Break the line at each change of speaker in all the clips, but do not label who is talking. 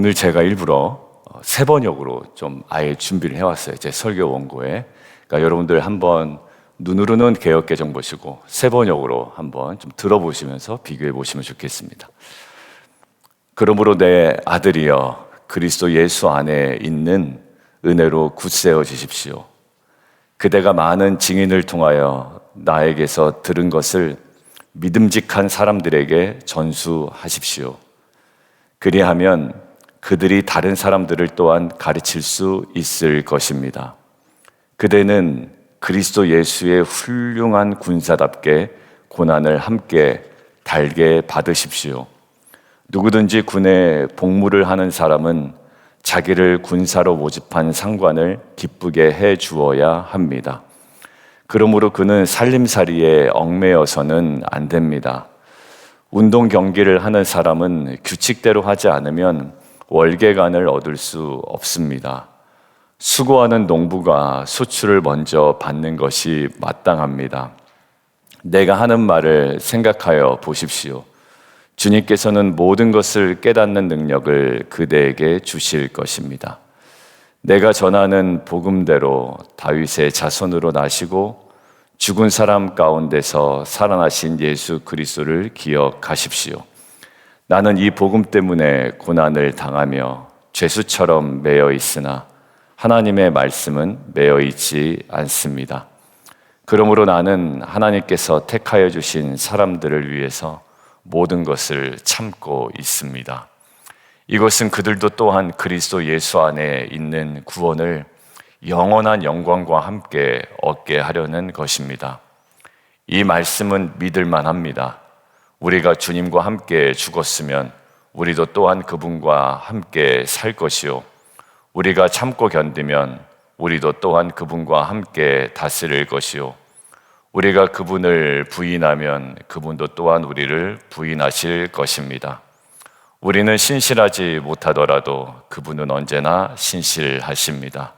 오늘 제가 일부러 세 번역으로 좀 아예 준비를 해왔어요. 제 설교 원고에. 그러니까 여러분들 한번 눈으로는 개역개정 보시고 세 번역으로 한번 좀 들어보시면서 비교해 보시면 좋겠습니다. 그러므로 내 아들이여 그리스도 예수 안에 있는 은혜로 굳세어지십시오. 그대가 많은 증인을 통하여 나에게서 들은 것을 믿음직한 사람들에게 전수하십시오. 그리하면 그들이 다른 사람들을 또한 가르칠 수 있을 것입니다. 그대는 그리스도 예수의 훌륭한 군사답게 고난을 함께 달게 받으십시오. 누구든지 군에 복무를 하는 사람은 자기를 군사로 모집한 상관을 기쁘게 해 주어야 합니다. 그러므로 그는 살림살이에 얽매여서는 안 됩니다. 운동 경기를 하는 사람은 규칙대로 하지 않으면 월계관을 얻을 수 없습니다. 수고하는 농부가 소출을 먼저 받는 것이 마땅합니다. 내가 하는 말을 생각하여 보십시오. 주님께서는 모든 것을 깨닫는 능력을 그대에게 주실 것입니다. 내가 전하는 복음대로 다윗의 자손으로 나시고 죽은 사람 가운데서 살아나신 예수 그리스도를 기억하십시오. 나는 이 복음 때문에 고난을 당하며 죄수처럼 매여 있으나 하나님의 말씀은 매여 있지 않습니다. 그러므로 나는 하나님께서 택하여 주신 사람들을 위해서 모든 것을 참고 있습니다. 이것은 그들도 또한 그리스도 예수 안에 있는 구원을 영원한 영광과 함께 얻게 하려는 것입니다. 이 말씀은 믿을만 합니다. 우리가 주님과 함께 죽었으면 우리도 또한 그분과 함께 살 것이요. 우리가 참고 견디면 우리도 또한 그분과 함께 다스릴 것이요. 우리가 그분을 부인하면 그분도 또한 우리를 부인하실 것입니다. 우리는 신실하지 못하더라도 그분은 언제나 신실하십니다.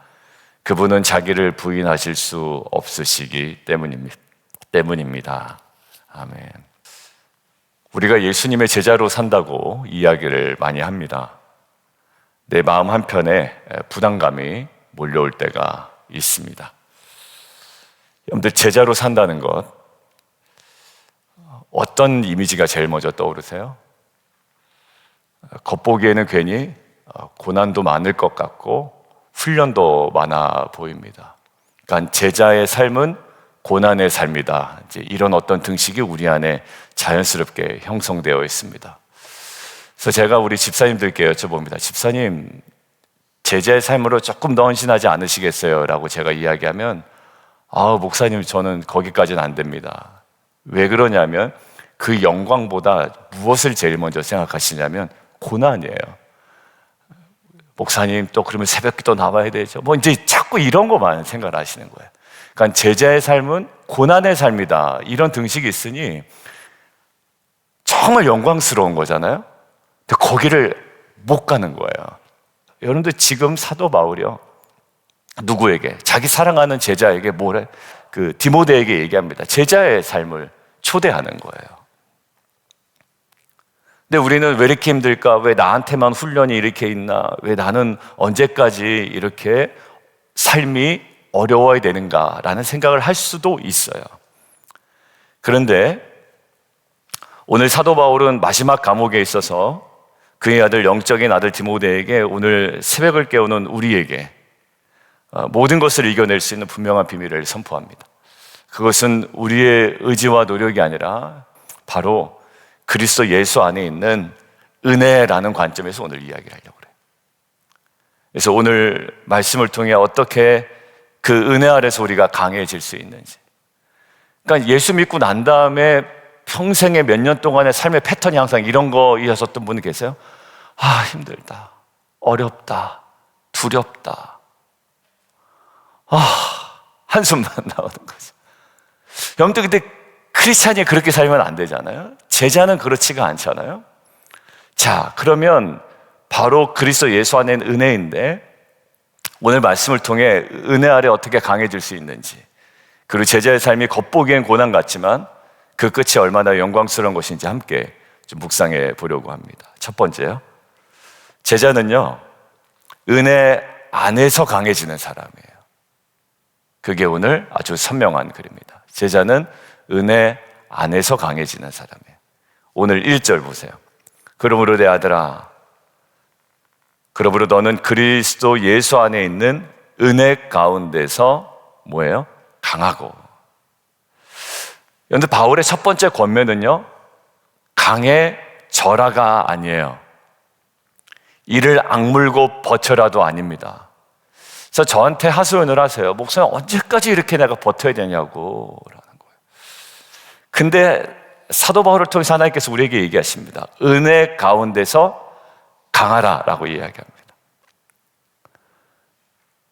그분은 자기를 부인하실 수 없으시기 때문입니다. 아멘. 우리가 예수님의 제자로 산다고 이야기를 많이 합니다. 내 마음 한편에 부담감이 몰려올 때가 있습니다. 여러분들 제자로 산다는 것 어떤 이미지가 제일 먼저 떠오르세요? 겉보기에는 괜히 고난도 많을 것 같고 훈련도 많아 보입니다. 그러니까 제자의 삶은 고난의 삶이다. 이제 이런 어떤 등식이 우리 안에 자연스럽게 형성되어 있습니다. 그래서 제가 우리 집사님들께 여쭤봅니다. 집사님, 제자의 삶으로 조금 더 헌신하지 않으시겠어요? 라고 제가 이야기하면 목사님, 저는 거기까지는 안 됩니다. 왜 그러냐면 그 영광보다 무엇을 제일 먼저 생각하시냐면 고난이에요. 목사님, 또 그러면 새벽기도 나와야 되죠. 이제 자꾸 이런 것만 생각을 하시는 거예요. 그러니까 제자의 삶은 고난의 삶이다. 이런 등식이 있으니 정말 영광스러운 거잖아요. 근데 거기를 못 가는 거예요. 여러분들 지금 사도 바울이요. 누구에게? 자기 사랑하는 제자에게 뭐래? 디모데에게 얘기합니다. 제자의 삶을 초대하는 거예요. 근데 우리는 왜 이렇게 힘들까? 왜 나한테만 훈련이 이렇게 있나? 왜 나는 언제까지 이렇게 삶이 어려워야 되는가라는 생각을 할 수도 있어요. 그런데 오늘 사도 바울은 마지막 감옥에 있어서 그의 아들, 영적인 아들 디모데에게 오늘 새벽을 깨우는 우리에게 모든 것을 이겨낼 수 있는 분명한 비밀을 선포합니다. 그것은 우리의 의지와 노력이 아니라 바로 그리스도 예수 안에 있는 은혜라는 관점에서 오늘 이야기하려고 그래요. 그래서 오늘 말씀을 통해 어떻게 그 은혜 아래서 우리가 강해질 수 있는지. 그러니까 예수 믿고 난 다음에 평생의 몇 년 동안의 삶의 패턴이 항상 이런 거이었던 분이 계세요? 힘들다, 어렵다, 두렵다. 한숨만 나오는 거죠. 여러분들 근데 크리스찬이 그렇게 살면 안 되잖아요. 제자는 그렇지가 않잖아요. 자, 그러면 바로 그리스도 예수 안에 있는 은혜인데 오늘 말씀을 통해 은혜 아래 어떻게 강해질 수 있는지, 그리고 제자의 삶이 겉보기엔 고난 같지만 그 끝이 얼마나 영광스러운 것인지 함께 좀 묵상해 보려고 합니다. 첫 번째요. 제자는요, 은혜 안에서 강해지는 사람이에요. 그게 오늘 아주 선명한 글입니다. 제자는 은혜 안에서 강해지는 사람이에요. 오늘 1절 보세요. 그러므로 내 아들아, 그러므로 너는 그리스도 예수 안에 있는 은혜 가운데서 뭐예요? 강하고. 그런데 바울의 첫 번째 권면은요, 강해져라가 아니에요. 이를 악물고 버텨라도 아닙니다. 그래서 저한테 하소연을 하세요. 목사님, 언제까지 이렇게 내가 버텨야 되냐고 라는 거예요. 근데 사도 바울을 통해서 하나님께서 우리에게 얘기하십니다. 은혜 가운데서 강하라 라고 이야기합니다.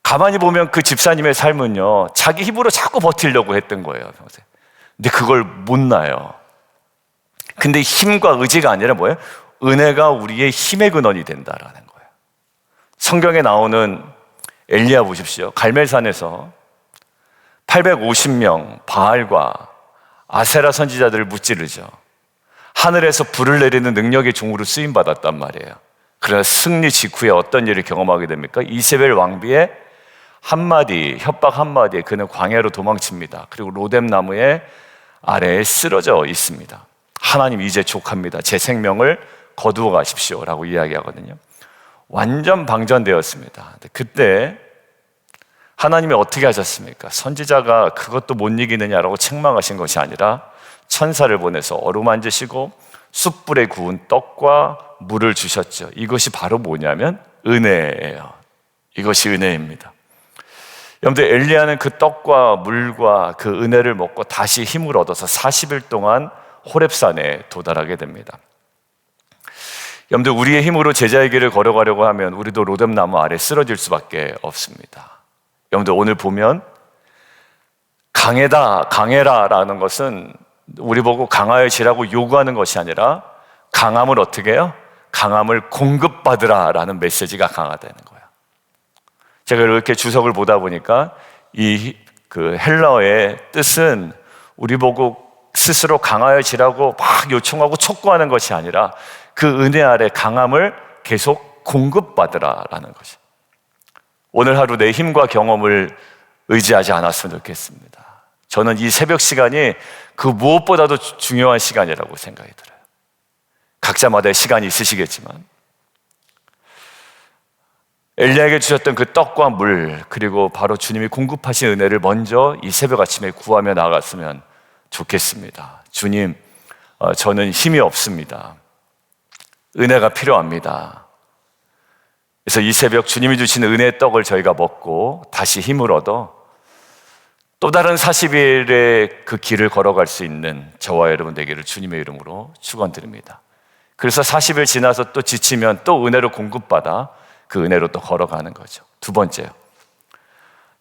가만히 보면 그 집사님의 삶은요, 자기 힘으로 자꾸 버티려고 했던 거예요. 근데 그걸 못 나요. 근데 힘과 의지가 아니라 뭐예요? 은혜가 우리의 힘의 근원이 된다라는 거예요. 성경에 나오는 엘리야 보십시오. 갈멜산에서 850명 바알과 아세라 선지자들을 무찌르죠. 하늘에서 불을 내리는 능력의 종으로 쓰임받았단 말이에요. 그러나 승리 직후에 어떤 일을 경험하게 됩니까? 이세벨 왕비의 한마디, 협박 한마디에 그는 광야로 도망칩니다. 그리고 로뎀 나무의 아래에 쓰러져 있습니다. 하나님 이제 족합니다. 제 생명을 거두어 가십시오 라고 이야기하거든요. 완전 방전되었습니다. 근데 그때 하나님이 어떻게 하셨습니까? 선지자가 그것도 못 이기느냐라고 책망하신 것이 아니라 천사를 보내서 어루만지시고 숯불에 구운 떡과 물을 주셨죠. 이것이 바로 뭐냐면 은혜예요. 이것이 은혜입니다. 여러분들, 엘리야는 그 떡과 물과 그 은혜를 먹고 다시 힘을 얻어서 40일 동안 호렙산에 도달하게 됩니다. 여러분들, 우리의 힘으로 제자의 길을 걸어가려고 하면 우리도 로뎀 나무 아래 쓰러질 수밖에 없습니다. 여러분들, 오늘 보면 강해라 라는 것은 우리 보고 강하여지라고 요구하는 것이 아니라 강함을 어떻게 해요? 강함을 공급받으라 라는 메시지가 강하다는 거예요. 제가 이렇게 주석을 보다 보니까 그 헬라어의 뜻은 우리 보고 스스로 강하여지라고 막 요청하고 촉구하는 것이 아니라 그 은혜 아래 강함을 계속 공급받으라라는 것이. 오늘 하루 내 힘과 경험을 의지하지 않았으면 좋겠습니다. 저는 이 새벽 시간이 그 무엇보다도 중요한 시간이라고 생각이 들어요. 각자마다의 시간이 있으시겠지만 엘리야에게 주셨던 그 떡과 물, 그리고 바로 주님이 공급하신 은혜를 먼저 이 새벽 아침에 구하며 나갔으면 좋겠습니다. 주님, 저는 힘이 없습니다. 은혜가 필요합니다. 그래서 이 새벽 주님이 주신 은혜의 떡을 저희가 먹고 다시 힘을 얻어 또 다른 40일의 그 길을 걸어갈 수 있는 저와 여러분 되기를 주님의 이름으로 축원드립니다. 그래서 40일 지나서 또 지치면 또 은혜로 공급받아 그 은혜로 또 걸어가는 거죠. 두 번째요.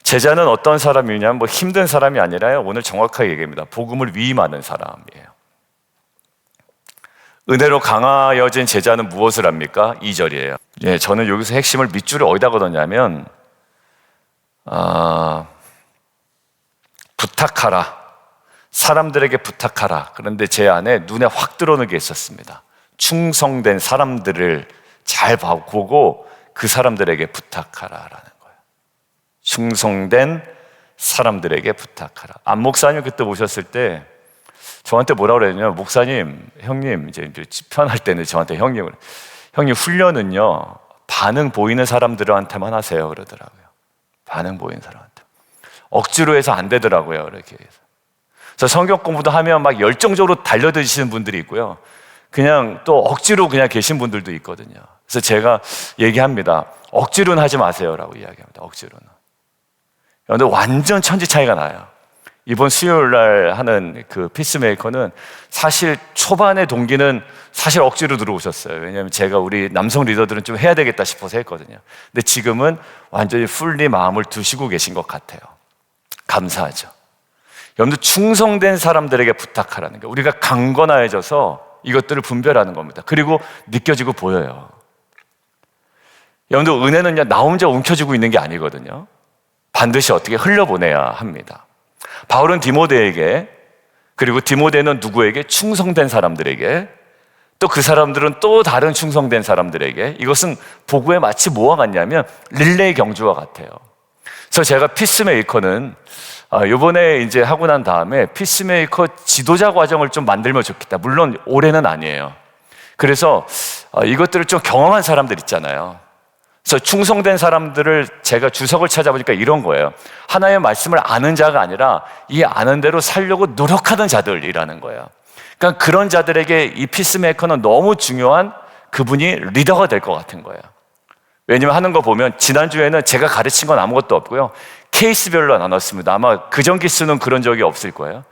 제자는 어떤 사람이냐면 힘든 사람이 아니라요. 오늘 정확하게 얘기합니다. 복음을 위임하는 사람이에요. 은혜로 강하여진 제자는 무엇을 합니까? 2절이에요. 예, 저는 여기서 핵심을 밑줄을 어디다 걷었냐면 부탁하라. 사람들에게 부탁하라. 그런데 제 안에 눈에 확 들어오는 게 있었습니다. 충성된 사람들을 잘 보고 그 사람들에게 부탁하라라는 거예요. 충성된 사람들에게 부탁하라. 안 목사님 그때 오셨을 때 저한테 뭐라고 그랬냐면, 목사님, 형님, 이제 편할 때는 저한테 형님 훈련은요 반응 보이는 사람들한테만 하세요 그러더라고요. 반응 보이는 사람한테. 억지로 해서 안 되더라고요. 이렇게 해서. 그래서 성경 공부도 하면 막 열정적으로 달려드시는 분들이 있고요. 그냥 또 억지로 그냥 계신 분들도 있거든요. 그래서 제가 얘기합니다. 억지로는 하지 마세요라고 이야기합니다. 억지로는. 그런데 완전 천지 차이가 나요. 이번 수요일 날 하는 그 피스메이커는 사실 초반의 동기는 사실 억지로 들어오셨어요. 왜냐하면 제가 우리 남성 리더들은 좀 해야 되겠다 싶어서 했거든요. 근데 지금은 완전히 풀리 마음을 두시고 계신 것 같아요. 감사하죠. 여러분들, 충성된 사람들에게 부탁하라는 게 우리가 강건해져서 이것들을 분별하는 겁니다. 그리고 느껴지고 보여요. 여러분들, 은혜는요 나 혼자 움켜쥐고 있는 게 아니거든요. 반드시 어떻게 흘려보내야 합니다. 바울은 디모데에게, 그리고 디모데는 누구에게? 충성된 사람들에게 또 그 사람들은 또 다른 충성된 사람들에게, 이것은 복음에 마치 뭐와 같냐면 릴레이 경주와 같아요. 그래서 제가 피스메이커는 이번에 이제 하고 난 다음에 피스메이커 지도자 과정을 좀 만들면 좋겠다. 물론 올해는 아니에요. 그래서 이것들을 좀 경험한 사람들 있잖아요. 그래서 충성된 사람들을 제가 주석을 찾아보니까 이런 거예요. 하나님의 말씀을 아는 자가 아니라 이 아는 대로 살려고 노력하는 자들이라는 거예요. 그러니까 그런 자들에게 이 피스메이커는 너무 중요한, 그분이 리더가 될 것 같은 거예요. 왜냐면 하는 거 보면 지난주에는 제가 가르친 건 아무것도 없고요, 케이스별로 나눴습니다. 아마 그전 기수는 그런 적이 없을 거예요.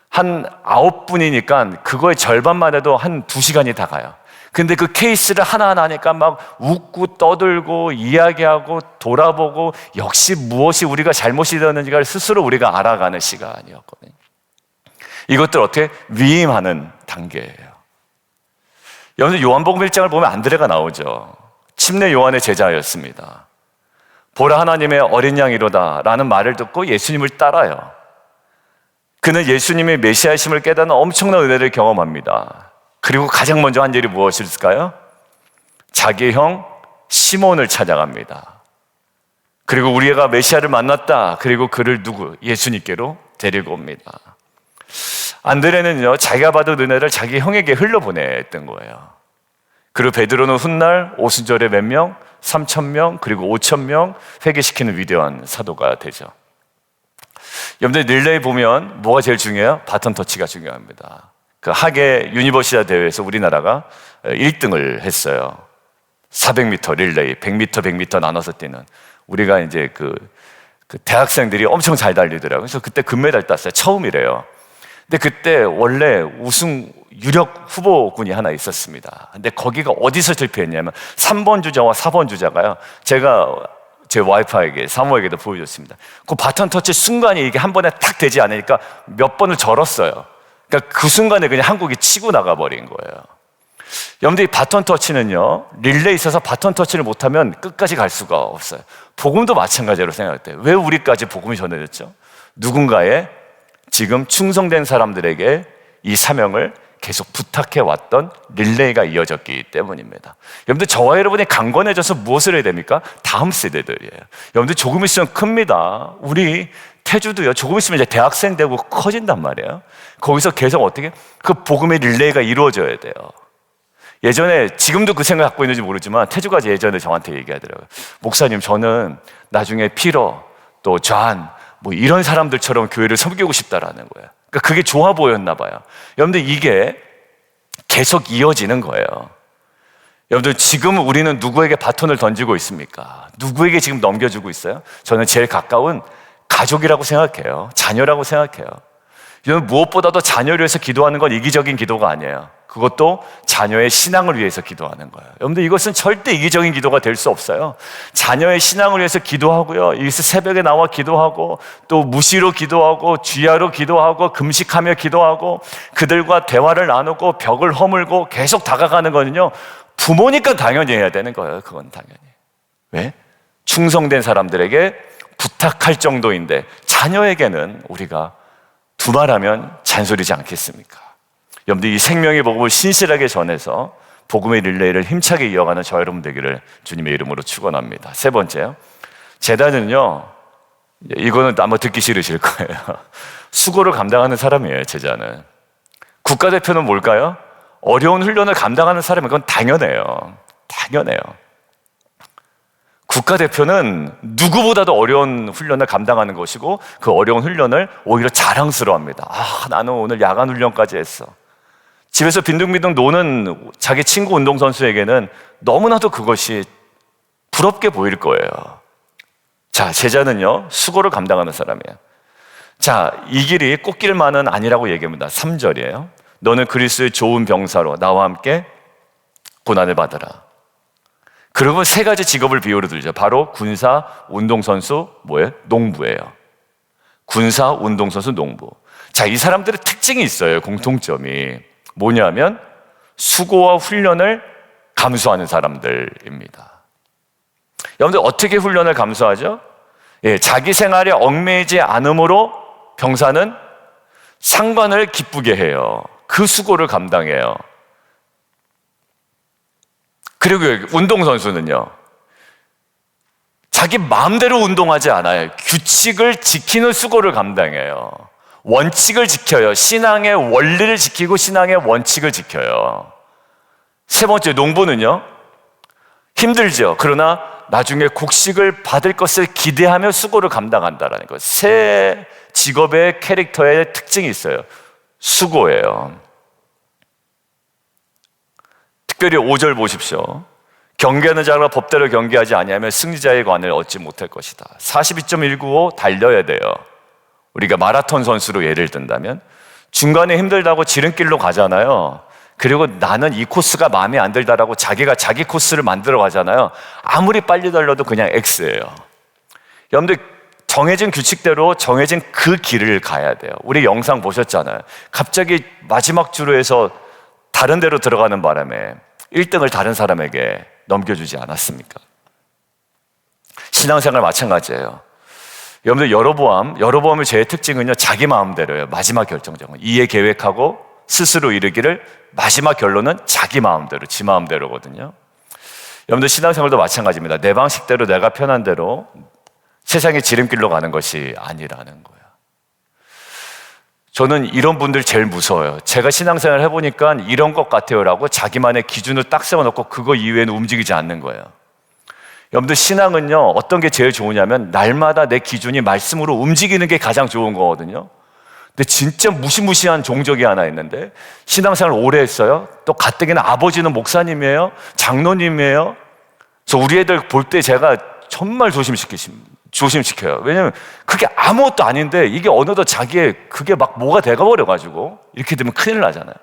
한 9분이니까 그거의 절반만 해도 한 2시간이 다 가요. 근데 그 케이스를 하나하나 하니까 막 웃고 떠들고 이야기하고 돌아보고 역시 무엇이 우리가 잘못이 되었는지를 스스로 우리가 알아가는 시간이었거든요. 이것들 어떻게 위임하는 단계예요. 여러분, 요한복음 1장을 보면 안드레가 나오죠. 침례 요한의 제자였습니다. 보라, 하나님의 어린 양이로다 라는 말을 듣고 예수님을 따라요. 그는 예수님의 메시아이심을 깨닫는 엄청난 은혜를 경험합니다. 그리고 가장 먼저 한 일이 무엇일까요? 자기의 형 시몬을 찾아갑니다. 그리고 우리가 메시아를 만났다. 그리고 그를 예수님께로 데리고 옵니다. 안드레는요, 자기가 받은 은혜를 자기 형에게 흘려보냈던 거예요. 그리고 베드로는 훗날 오순절에 몇 명? 3,000명, 그리고 5,000명 회개시키는 위대한 사도가 되죠. 여러분들 릴레이 보면 뭐가 제일 중요해요? 바톤 터치가 중요합니다. 그 하계 유니버시아 대회에서 우리나라가 1등을 했어요. 400m 릴레이, 100m, 100m 나눠서 뛰는. 우리가 이제 그 대학생들이 엄청 잘 달리더라고요. 그래서 그때 금메달 땄어요. 처음이래요. 근데 그때 원래 우승 유력 후보군이 하나 있었습니다. 근데 거기가 어디서 실패했냐면 3번 주자와 4번 주자가요, 제가 제 와이프에게, 사모에게도 보여줬습니다. 그 바톤 터치 순간이 이게 한 번에 탁 되지 않으니까 몇 번을 절었어요. 그러니까 그 순간에 그냥 한국이 치고 나가버린 거예요. 여러분들, 이 바톤 터치는요, 릴레이에 있어서 바톤 터치를 못하면 끝까지 갈 수가 없어요. 복음도 마찬가지로 생각해요. 왜 우리까지 복음이 전해졌죠? 누군가의 지금 충성된 사람들에게 이 사명을 계속 부탁해왔던 릴레이가 이어졌기 때문입니다. 여러분들, 저와 여러분이 강건해져서 무엇을 해야 됩니까? 다음 세대들이에요. 여러분들, 조금 있으면 큽니다. 우리 태주도요, 조금 있으면 이제 대학생 되고 커진단 말이에요. 거기서 계속 어떻게 그 복음의 릴레이가 이루어져야 돼요. 예전에, 지금도 그 생각 갖고 있는지 모르지만 태주가 예전에 저한테 얘기하더라고요. 목사님, 저는 나중에 피러 또 존 뭐 이런 사람들처럼 교회를 섬기고 싶다라는 거예요. 그러니까 그게 좋아 보였나 봐요. 여러분들, 이게 계속 이어지는 거예요. 여러분들, 지금 우리는 누구에게 바톤을 던지고 있습니까? 누구에게 지금 넘겨주고 있어요? 저는 제일 가까운 가족이라고 생각해요. 자녀라고 생각해요. 여러분, 무엇보다도 자녀를 위해서 기도하는 건 이기적인 기도가 아니에요. 그것도 자녀의 신앙을 위해서 기도하는 거예요. 여러분들, 이것은 절대 이기적인 기도가 될 수 없어요. 자녀의 신앙을 위해서 기도하고요, 여기서 새벽에 나와 기도하고, 또 무시로 기도하고, 주야로 기도하고, 금식하며 기도하고, 그들과 대화를 나누고 벽을 허물고 계속 다가가는 거는요, 부모니까 당연히 해야 되는 거예요. 그건 당연히. 왜? 충성된 사람들에게 부탁할 정도인데 자녀에게는 우리가 두말하면 잔소리지 않겠습니까? 여러분들, 이 생명의 복음을 신실하게 전해서 복음의 릴레이를 힘차게 이어가는 저 여러분 되기를 주님의 이름으로 축원합니다. 세 번째요, 제자는요, 이거는 아마 듣기 싫으실 거예요. 수고를 감당하는 사람이에요. 제자는. 국가대표는 뭘까요? 어려운 훈련을 감당하는 사람이, 그건 당연해요. 당연해요. 국가대표는 누구보다도 어려운 훈련을 감당하는 것이고, 그 어려운 훈련을 오히려 자랑스러워합니다. 나는 오늘 야간 훈련까지 했어. 집에서 빈둥빈둥 노는 자기 친구 운동선수에게는 너무나도 그것이 부럽게 보일 거예요. 자, 제자는요, 수고를 감당하는 사람이에요. 자, 이 길이 꽃길만은 아니라고 얘기합니다. 3절이에요. 너는 그리스도의 좋은 병사로 나와 함께 고난을 받아라. 그리고 세 가지 직업을 비유로 들죠. 바로 군사, 운동선수, 뭐예요? 농부예요. 군사, 운동선수, 농부. 자, 이 사람들의 특징이 있어요. 공통점이. 뭐냐면 수고와 훈련을 감수하는 사람들입니다. 여러분들, 어떻게 훈련을 감수하죠? 자기 생활에 얽매이지 않음으로 병사는 상관을 기쁘게 해요. 그 수고를 감당해요. 그리고 운동선수는요, 자기 마음대로 운동하지 않아요. 규칙을 지키는 수고를 감당해요. 원칙을 지켜요. 신앙의 원리를 지키고 신앙의 원칙을 지켜요. 세 번째, 농부는요, 힘들죠. 그러나 나중에 곡식을 받을 것을 기대하며 수고를 감당한다는 것. 세 직업의 캐릭터의 특징이 있어요. 수고예요. 특별히 5절 보십시오. 경계하는 자가 법대로 경계하지 아니하면 승리자의 관을 얻지 못할 것이다. 42.195 달려야 돼요. 우리가 마라톤 선수로 예를 든다면 중간에 힘들다고 지름길로 가잖아요. 그리고 나는 이 코스가 마음에 안 들다라고 자기가 자기 코스를 만들어 가잖아요. 아무리 빨리 달려도 그냥 X예요. 여러분들, 정해진 규칙대로 정해진 그 길을 가야 돼요. 우리 영상 보셨잖아요. 갑자기 마지막 주로에서 다른 데로 들어가는 바람에 1등을 다른 사람에게 넘겨주지 않았습니까? 신앙생활 마찬가지예요. 여러분들, 여로보암의 죄의 특징은요, 자기 마음대로예요. 마지막 결정적은 이해 계획하고 스스로 이르기를, 마지막 결론은 자기 마음대로, 지 마음대로거든요. 여러분들, 신앙생활도 마찬가지입니다. 내 방식대로, 내가 편한 대로 세상의 지름길로 가는 것이 아니라는 거예요. 저는 이런 분들 제일 무서워요. 제가 신앙생활 해보니까 이런 것 같아요라고 자기만의 기준을 딱 세워놓고 그거 이외에는 움직이지 않는 거예요. 여러분들, 신앙은요, 어떤 게 제일 좋으냐면 날마다 내 기준이 말씀으로 움직이는 게 가장 좋은 거거든요. 근데 진짜 무시무시한 종족이 하나 있는데, 신앙생활 오래 했어요. 또 가뜩이나 아버지는 목사님이에요, 장로님이에요. 그래서 우리 애들 볼 때 제가 정말 조심시켜요. 왜냐면 그게 아무것도 아닌데 이게 어느덧 자기의 그게 막 뭐가 돼가버려가지고 이렇게 되면 큰일 나잖아요.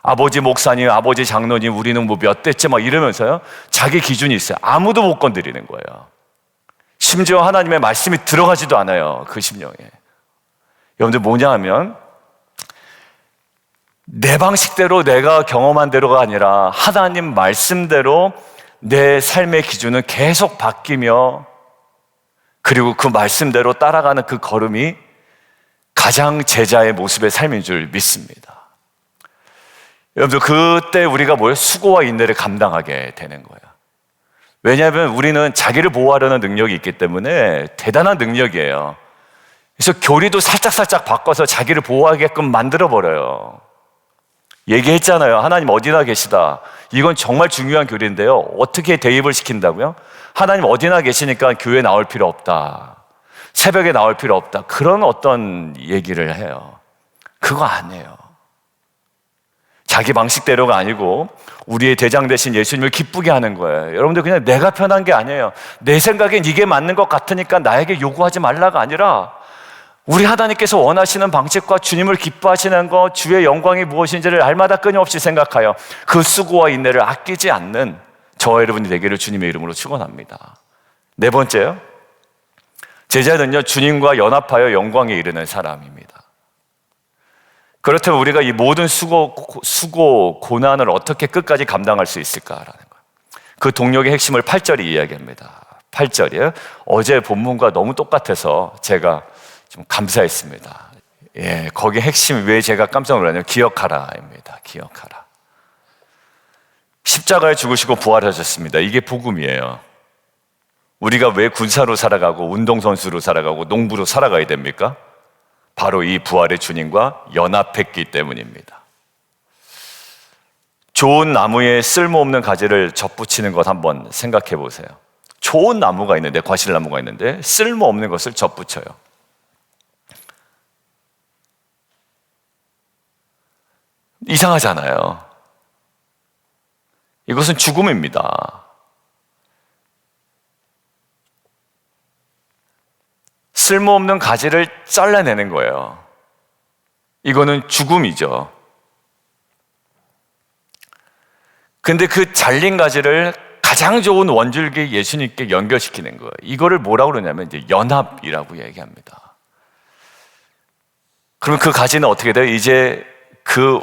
아버지 목사님, 아버지 장로님, 우리는 뭐 몇 대째 막 이러면서요, 자기 기준이 있어요. 아무도 못 건드리는 거예요. 심지어 하나님의 말씀이 들어가지도 않아요, 그 심령에. 여러분들, 뭐냐 하면 내 방식대로 내가 경험한 대로가 아니라 하나님 말씀대로 내 삶의 기준은 계속 바뀌며, 그리고 그 말씀대로 따라가는 그 걸음이 가장 제자의 모습의 삶인 줄 믿습니다. 여러분들, 그때 우리가 수고와 인내를 감당하게 되는 거예요. 왜냐하면 우리는 자기를 보호하려는 능력이 있기 때문에 대단한 능력이에요. 그래서 교리도 살짝살짝 바꿔서 자기를 보호하게끔 만들어버려요. 얘기했잖아요. 하나님 어디나 계시다. 이건 정말 중요한 교리인데요, 어떻게 대입을 시킨다고요? 하나님 어디나 계시니까 교회 나올 필요 없다, 새벽에 나올 필요 없다, 그런 어떤 얘기를 해요. 그거 아니에요. 자기 방식대로가 아니고 우리의 대장 되신 예수님을 기쁘게 하는 거예요. 여러분들, 그냥 내가 편한 게 아니에요. 내 생각엔 이게 맞는 것 같으니까 나에게 요구하지 말라가 아니라, 우리 하나님께서 원하시는 방식과 주님을 기뻐하시는 것, 주의 영광이 무엇인지를 날마다 끊임없이 생각하여 그 수고와 인내를 아끼지 않는 저와 여러분이 되기를 주님의 이름으로 축원합니다. 네 번째요, 제자는요, 주님과 연합하여 영광에 이르는 사람입니다. 그렇다면 우리가 이 모든 수고, 고난을 어떻게 끝까지 감당할 수 있을까라는 거예요. 그 동력의 핵심을 8절이 이야기합니다. 8절이에요. 어제 본문과 너무 똑같아서 제가 좀 감사했습니다. 예, 거기 핵심, 왜 제가 깜짝 놀랐냐면 기억하라입니다. 기억하라. 십자가에 죽으시고 부활하셨습니다. 이게 복음이에요. 우리가 왜 군사로 살아가고 운동선수로 살아가고 농부로 살아가야 됩니까? 바로 이 부활의 주님과 연합했기 때문입니다. 좋은 나무에 쓸모없는 가지를 접붙이는 것 한번 생각해 보세요. 좋은 나무가 있는데, 과실나무가 있는데 쓸모없는 것을 접붙여요. 이상하잖아요. 이것은 죽음입니다. 쓸모없는 가지를 잘라내는 거예요. 이거는 죽음이죠. 근데 그 잘린 가지를 가장 좋은 원줄기 예수님께 연결시키는 거예요. 이거를 뭐라고 그러냐면 이제 연합이라고 얘기합니다. 그러면 그 가지는 어떻게 돼요? 이제 그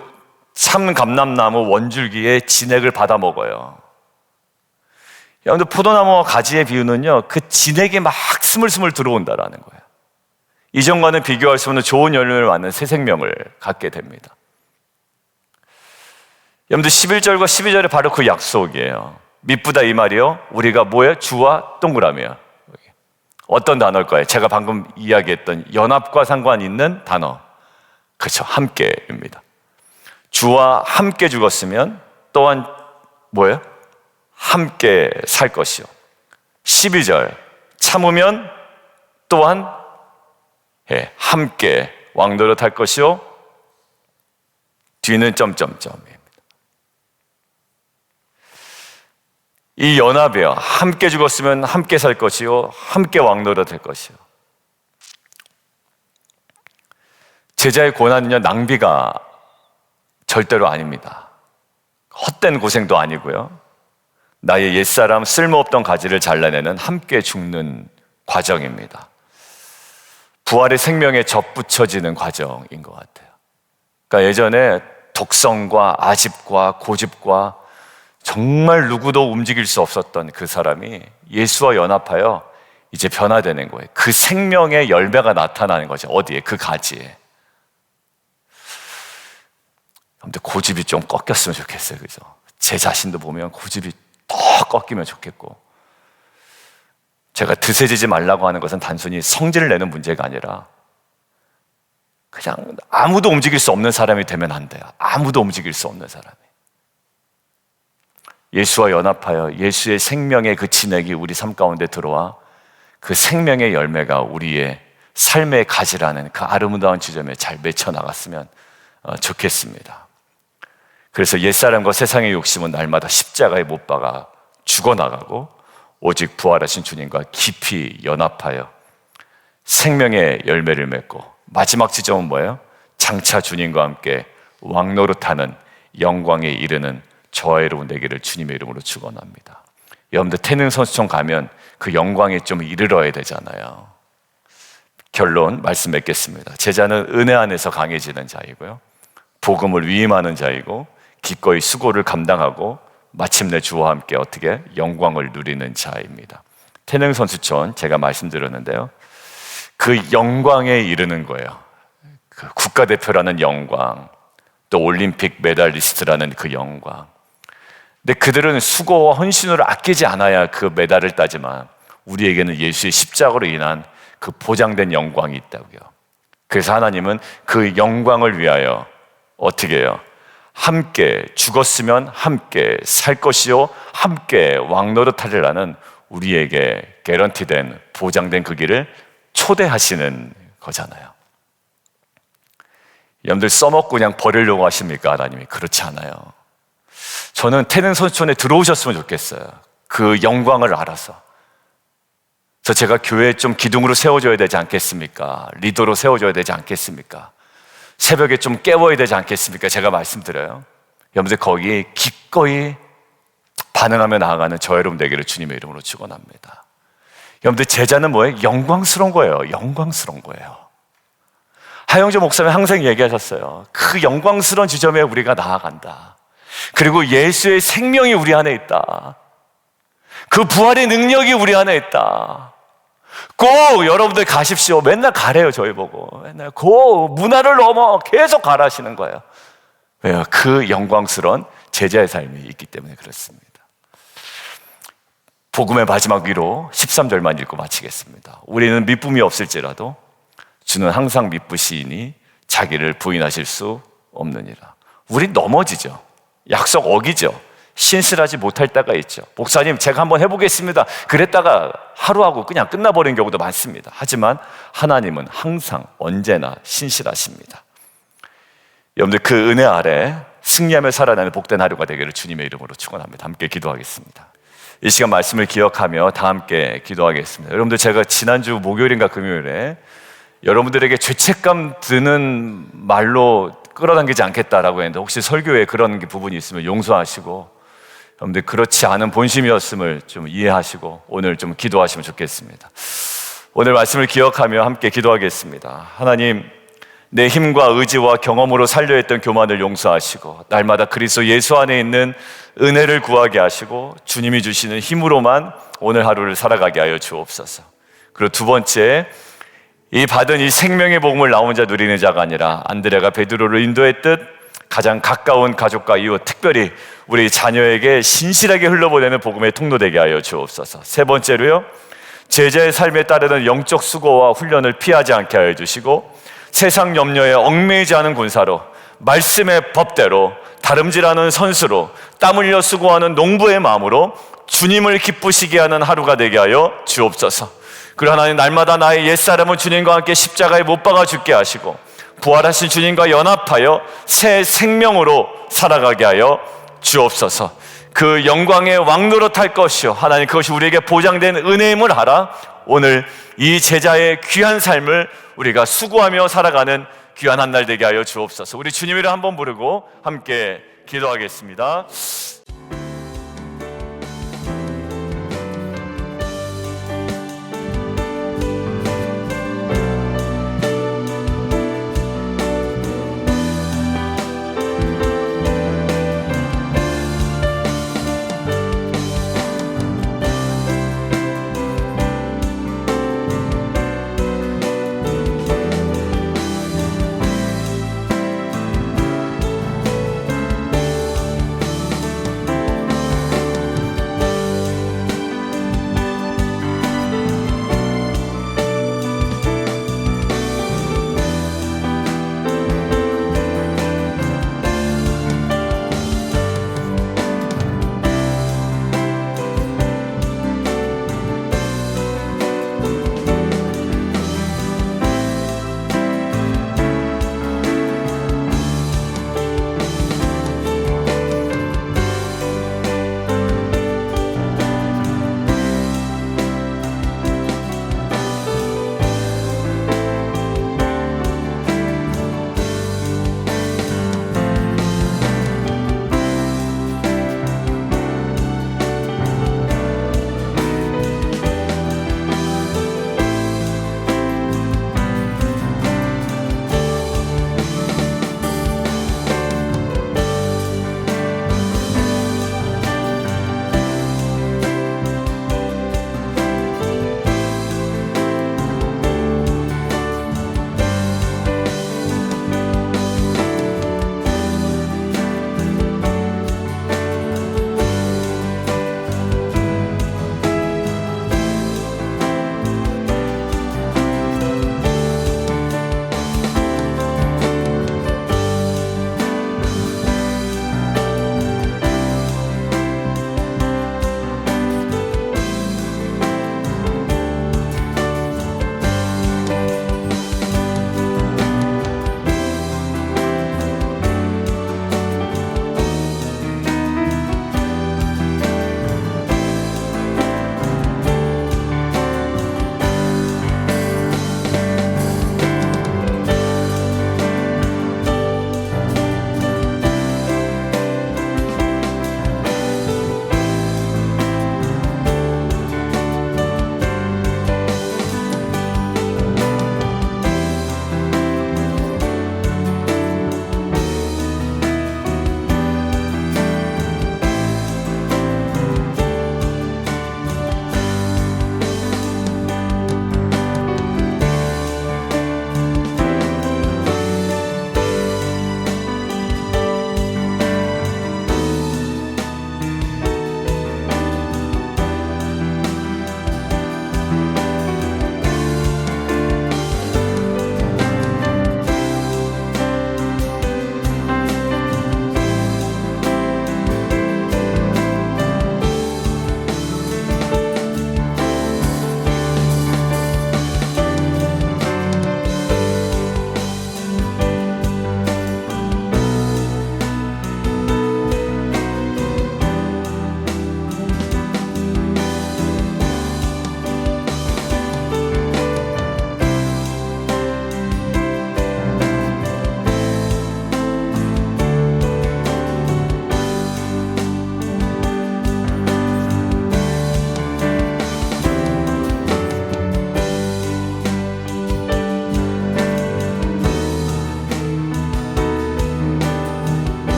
참감람나무 원줄기의 진액을 받아 먹어요. 여러분들, 포도나무와 가지의 비유는요, 그 진액이 막 스물스물 들어온다라는 거예요. 이전과는 비교할 수 없는 좋은 열매를 맞는 새 생명을 갖게 됩니다. 여러분들 11절과 12절에 바로 그 약속이에요. 미쁘다 이 말이요, 우리가 뭐예요? 주와 동그라미요. 어떤 단어일까요? 제가 방금 이야기했던 연합과 상관 있는 단어, 그렇죠, 함께입니다. 주와 함께 죽었으면 또한 뭐예요? 함께 살 것이요. 12절 참으면 또한 함께 왕노릇할 것이요. 뒤는 점점점입니다. 이 연합이요, 함께 죽었으면 함께 살 것이요, 함께 왕노릇할 것이요. 제자의 고난은요, 낭비가 절대로 아닙니다. 헛된 고생도 아니고요, 나의 옛사람 쓸모없던 가지를 잘라내는 함께 죽는 과정입니다. 부활의 생명에 접붙여지는 과정인 것 같아요. 그러니까 예전에 독성과 아집과 고집과 정말 누구도 움직일 수 없었던 그 사람이 예수와 연합하여 이제 변화되는 거예요. 그 생명의 열매가 나타나는 거죠. 어디에? 그 가지에. 근데 고집이 좀 꺾였으면 좋겠어요. 그죠? 제 자신도 보면 고집이 더 꺾이면 좋겠고, 제가 드세지지 말라고 하는 것은 단순히 성질을 내는 문제가 아니라 그냥 아무도 움직일 수 없는 사람이 되면 안 돼요. 아무도 움직일 수 없는 사람이. 예수와 연합하여 예수의 생명의 그 진액이 우리 삶 가운데 들어와 그 생명의 열매가 우리의 삶의 가지라는 그 아름다운 지점에 잘 맺혀 나갔으면 좋겠습니다. 그래서 옛사람과 세상의 욕심은 날마다 십자가에 못 박아 죽어나가고 오직 부활하신 주님과 깊이 연합하여 생명의 열매를 맺고, 마지막 지점은 뭐예요? 장차 주님과 함께 왕노릇하는 영광에 이르는 저와 여러분 되기를 주님의 이름으로 축원합니다. 여러분들 태능 선수촌 가면 그 영광에 좀 이르러야 되잖아요. 결론 말씀 맺겠습니다. 제자는 은혜 안에서 강해지는 자이고요, 복음을 위임하는 자이고, 기꺼이 수고를 감당하고 마침내 주와 함께 어떻게 영광을 누리는 자입니다. 태능 선수촌 제가 말씀드렸는데요, 그 영광에 이르는 거예요. 그 국가대표라는 영광, 또 올림픽 메달리스트라는 그 영광. 근데 그들은 수고와 헌신으로 아끼지 않아야 그 메달을 따지만 우리에게는 예수의 십자가로 인한 그 보장된 영광이 있다고요. 그래서 하나님은 그 영광을 위하여 어떻게 해요? 함께 죽었으면 함께 살 것이요, 함께 왕노릇하리라는 우리에게 개런티된 보장된 그 길을 초대하시는 거잖아요. 여러분들 써먹고 그냥 버리려고 하십니까? 하나님이 그렇지 않아요. 저는 태능 선수촌에 들어오셨으면 좋겠어요. 그 영광을 알아서. 그래서 제가 교회에 좀 기둥으로 세워줘야 되지 않겠습니까? 리더로 세워줘야 되지 않겠습니까? 새벽에 좀 깨워야 되지 않겠습니까? 제가 말씀드려요. 여러분들 거기 기꺼이 반응하며 나아가는 저 여러분 되기를 주님의 이름으로 축원합니다. 여러분들 제자는 뭐예요? 영광스러운 거예요. 영광스러운 거예요. 하영조 목사님 항상 얘기하셨어요. 그 영광스러운 지점에 우리가 나아간다. 그리고 예수의 생명이 우리 안에 있다. 그 부활의 능력이 우리 안에 있다. 꼭 여러분들 가십시오. 맨날 가래요. 저희 보고 맨날 그 문화를 넘어 계속 가라시는 거예요. 왜요? 그 영광스러운 제자의 삶이 있기 때문에 그렇습니다. 복음의 마지막 위로 13절만 읽고 마치겠습니다. 우리는 미쁨이 없을지라도 주는 항상 미쁘시니 자기를 부인하실 수 없느니라. 우리 넘어지죠. 약속 어기죠. 신실하지 못할 때가 있죠. 목사님 제가 한번 해보겠습니다. 그랬다가 하루하고 그냥 끝나버리는 경우도 많습니다. 하지만 하나님은 항상 언제나 신실하십니다. 여러분들 그 은혜 아래 승리하며 살아나는 복된 하루가 되기를 주님의 이름으로 축원합니다. 함께 기도하겠습니다. 이 시간 말씀을 기억하며 다 함께 기도하겠습니다. 여러분들 제가 지난주 목요일인가 금요일에 여러분들에게 죄책감 드는 말로 끌어당기지 않겠다라고 했는데, 혹시 설교에 그런 부분이 있으면 용서하시고, 여러분들 그렇지 않은 본심이었음을 좀 이해하시고 오늘 좀 기도하시면 좋겠습니다. 오늘 말씀을 기억하며 함께 기도하겠습니다. 하나님, 내 힘과 의지와 경험으로 살려했던 교만을 용서하시고 날마다 그리스도 예수 안에 있는 은혜를 구하게 하시고 주님이 주시는 힘으로만 오늘 하루를 살아가게 하여 주옵소서. 그리고 두 번째, 이 받은 이 생명의 복음을 나 혼자 누리는 자가 아니라 안드레가 베드로를 인도했듯 가장 가까운 가족과 이웃, 특별히 우리 자녀에게 신실하게 흘러보내는 복음의 통로 되게 하여 주옵소서. 세 번째로요, 제자의 삶에 따르는 영적 수고와 훈련을 피하지 않게 하여 주시고, 세상 염려에 얽매이지 않은 군사로, 말씀의 법대로, 다름질하는 선수로, 땀 흘려 수고하는 농부의 마음으로 주님을 기쁘시게 하는 하루가 되게 하여 주옵소서. 그리고 하나님, 날마다 나의 옛사람은 주님과 함께 십자가에 못 박아 죽게 하시고 부활하신 주님과 연합하여 새 생명으로 살아가게 하여 주옵소서. 그 영광의 왕노릇할 것이요, 하나님, 그것이 우리에게 보장된 은혜임을 알아 오늘 이 제자의 귀한 삶을 우리가 수고하며 살아가는 귀한 한 날 되게 하여 주옵소서. 우리 주님 이름 한번 부르고 함께 기도하겠습니다.